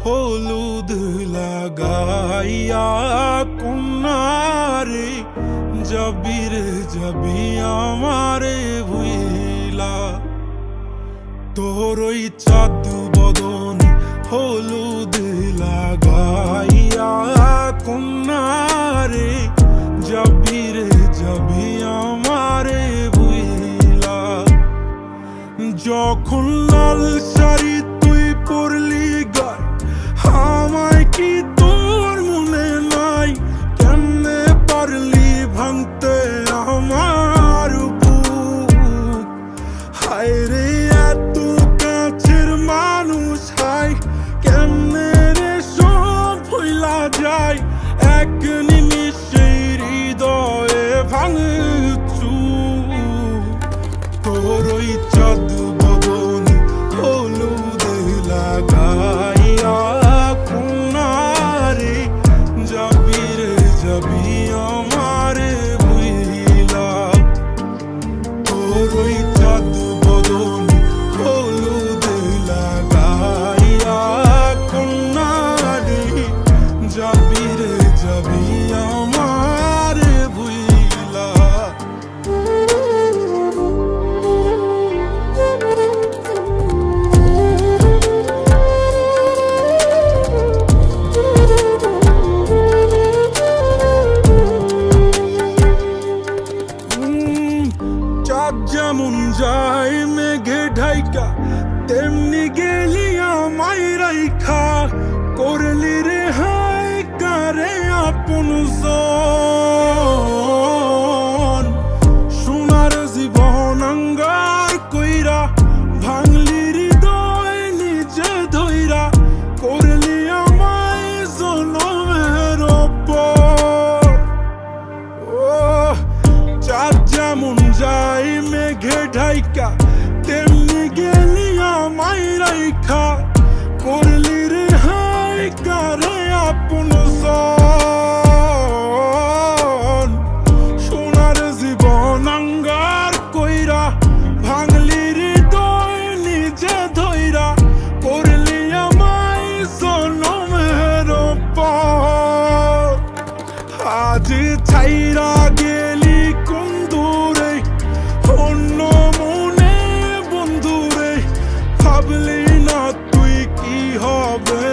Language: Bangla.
হলুদ লাগাইয়া কন্যারে যাবি রে যাবি আমারে ভুইলা। তোর ওই চাঁদ বদন হলুদ লাগাইয়া কন্যারে যাবি রে যাবি আমারে ভুইলা। যখন লাল শাড়ি তুই পরলি গায় আমায় কি তোর মনে নাই? কেমনে পারলি ভাঙতে আমার বুক? হায় রে এত কাছের মানুষ, হায় কেমনে রে সব ভুইলা যায় এক নিমিষে হৃদয়ে ভাঙচু। তোর ওই চাঁদ বদন হলুদ লাগাইয়া কন্যারে যাবি রে যাবি আমারে ভুইলা। তোর ওই চাঁদ বদন হলুদ লাগাইয়া কন্যারে যাবি রে যাবি আমারে ভুইলা। চাঁদ যেমন যায় মেঘে ঢাইকা তেমনি গেলি আমায় রাইখা। করলি রে হায় কারে আপন জন, সোনার জীবন আঙ্গার কইরা ভাঙলি হৃদয় নিজে ধইরা। করলি আমায় জনমের পর। ও চাঁদ যেমন যায় মেঘে ঢাইকা তেমনি গেলি আমায় রাইখা। করলি রে হায় কারে আপন জন, সোনার জীবন আঙ্গার কইরা ভাঙলি হৃদয় নিজে ধইরা। করলি আমায় জনমের পর। আজ ছাইরা গেলি কোন দূরে অন্য মনে বন্ধুরে, ভাবলি না তুই কি হবে